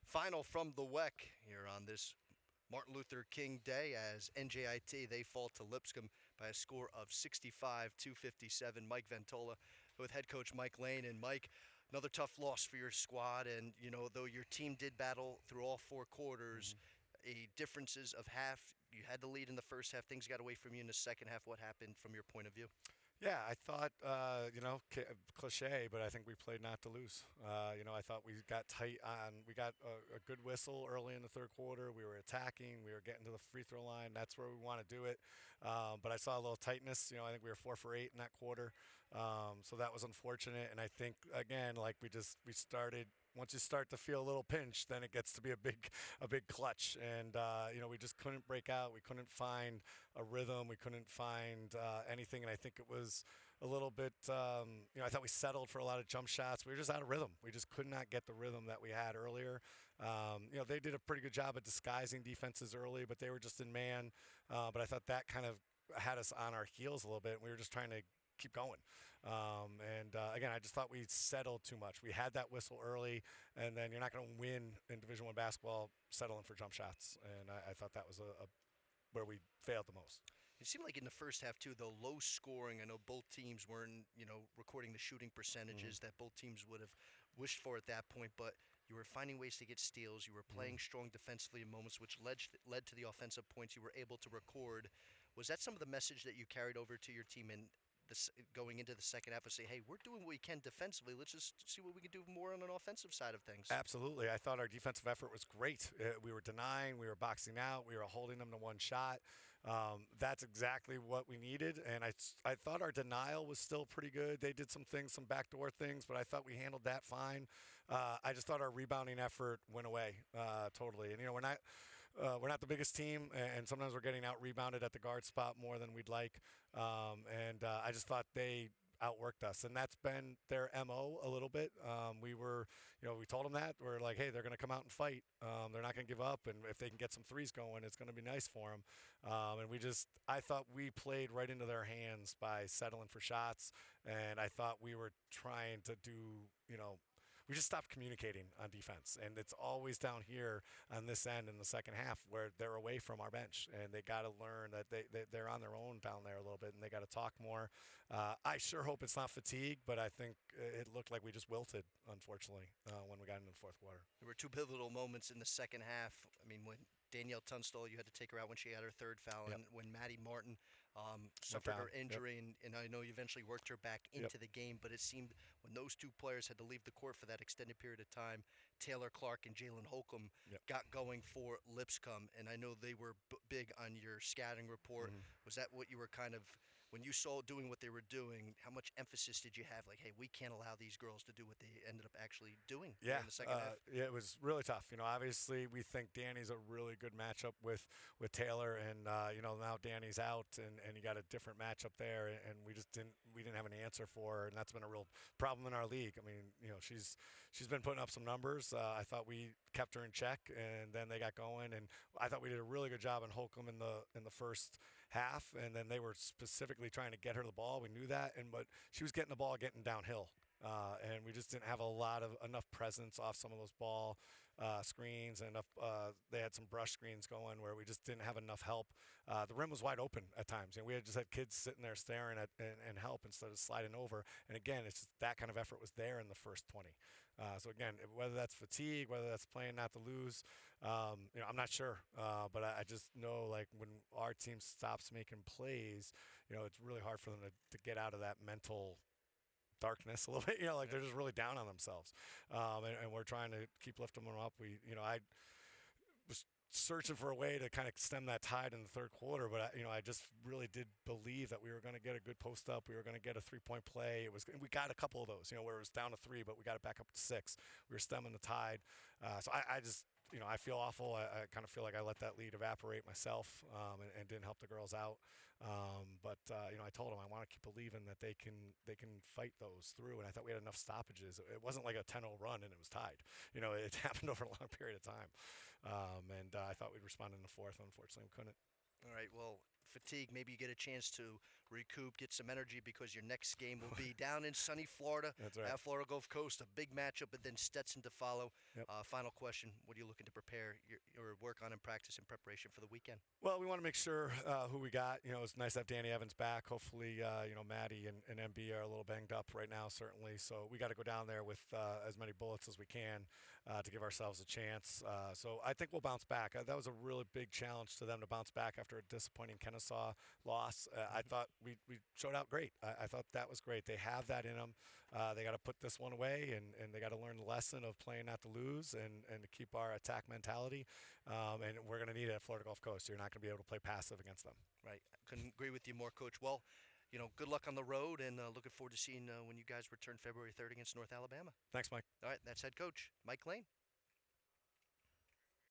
Final from the WEC here on this Martin Luther King Day as NJIT, they fall to Lipscomb by a score of 65-57. Mike Ventola with head coach Mike Lane. And Mike, another tough loss for your squad. And, you know, though your team did battle through all four quarters, differences of half, you had the lead in the first half. Things got away from you in the second half. What happened from your point of view? Yeah, I thought, cliche, but I think we played not to lose. I thought we got tight on, we got a good whistle early in the third quarter. We were attacking. We were getting to the free throw line. That's where we want to do it. But I saw a little tightness. I think we were 4 for 8 in that quarter. So that was unfortunate. And I think, again, like we started. Once you start to feel a little pinch, then it gets to be a big clutch. And, we just couldn't break out. We couldn't find a rhythm. We couldn't find anything. And I think it was a little bit, I thought we settled for a lot of jump shots. We were just out of rhythm. We just could not get the rhythm that we had earlier. They did a pretty good job at disguising defenses early, but they were just in man. But I thought that kind of had us on our heels a little bit. We were just trying to keep going. Again, I just thought we settled too much. We had that whistle early, and then you're not going to win in Division I basketball settling for jump shots. And I thought that was where we failed the most. It seemed like in the first half, too, though, low scoring. I know both teams weren't, recording the shooting percentages that both teams would have wished for at that point, but you were finding ways to get steals. You were playing strong defensively in moments, which led to the offensive points you were able to record. Was that some of the message that you carried over to your team in going into the second half and say, hey, we're doing what we can defensively. Let's just see what we can do more on an offensive side of things? Absolutely. I thought our defensive effort was great. We were denying, we were boxing out, we were holding them to one shot. That's exactly what we needed. And I thought our denial was still pretty good. They did some things, some backdoor things, but I thought we handled that fine. I just thought our rebounding effort went away totally. And, we're not the biggest team, and sometimes we're getting out rebounded at the guard spot more than we'd like. I just thought they outworked us, and that's been their MO a little bit. We told them that. We're like, hey, they're going to come out and fight. They're not going to give up, and if they can get some threes going, it's going to be nice for them. I thought we played right into their hands by settling for shots, and I thought we were trying to do, we just stopped communicating on defense, and it's always down here on this end in the second half where they're away from our bench, and they got to learn that they're on their own down there a little bit, and they got to talk more. I sure hope it's not fatigue, but I think it looked like we just wilted, unfortunately, when we got into the fourth quarter. There were two pivotal moments in the second half. I mean, when Danielle Tunstall, you had to take her out when she had her third foul, and when Maddie Martin suffered her injury, and I know you eventually worked her back into the game, but it seemed when those two players had to leave the court for that extended period of time, Taylor Clark and Jalen Holcomb got going for Lipscomb, and I know they were big on your scouting report. Was that what you were kind of, when you saw doing what they were doing, how much emphasis did you have? Like, hey, we can't allow these girls to do what they ended up actually doing in the second half? Yeah, it was really tough. Obviously we think Danny's a really good matchup with Taylor, and now Danny's out, and you got a different matchup there, and we didn't have an answer for her, and that's been a real problem in our league. I mean, she's been putting up some numbers. I thought we kept her in check, and then they got going, and I thought we did a really good job on Holcomb in the first half, and then they were specifically trying to get her the ball. We knew that, but she was getting the ball, getting downhill. And we just didn't have enough presence off some of those ball screens, and they had some brush screens going where we just didn't have enough help. The rim was wide open at times, and we had just had kids sitting there staring at and help instead of sliding over. And again, it's just that kind of effort was there in the first 20. So again, whether that's fatigue, whether that's playing not to lose, I'm not sure. But I just know, like, when our team stops making plays, it's really hard for them to get out of that mental darkness a little bit, they're just really down on themselves, and we're trying to keep lifting them up. I was searching for a way to kind of stem that tide in the third quarter, but I just really did believe that we were going to get a good post up. We were going to get a 3-point play. We got a couple of those, where it was down to 3, but we got it back up to 6. We were stemming the tide. So I just I feel awful. I kind of feel like I let that lead evaporate myself, and didn't help the girls out. But I told them I want to keep believing that they can fight those through. And I thought we had enough stoppages. It wasn't like a 10-0 run and it was tied. It happened over a long period of time. I thought we'd respond in the fourth. Unfortunately, we couldn't. All right, well, fatigue, maybe you get a chance to recoup, get some energy because your next game will be down in sunny Florida. That's right. At Florida Gulf Coast, a big matchup, but then Stetson to follow. Yep. Final question: what are you looking to prepare your work on in practice in preparation for the weekend? Well, we want to make sure who we got. It's nice to have Danny Evans back. Hopefully, Maddie and MB are a little banged up right now, certainly. So we got to go down there with as many bullets as we can to give ourselves a chance. So I think we'll bounce back. That was a really big challenge to them to bounce back after a disappointing Kennesaw loss. I thought we showed out great. I thought that was great. They have that in them. They got to put this one away, and they got to learn the lesson of playing not to lose and to keep our attack mentality. And we're going to need it at Florida Gulf Coast. You're not going to be able to play passive against them. Right. Couldn't agree with you more, Coach. Well, good luck on the road, and looking forward to seeing when you guys return February 3rd against North Alabama. Thanks, Mike. All right, that's head coach Mike Lane.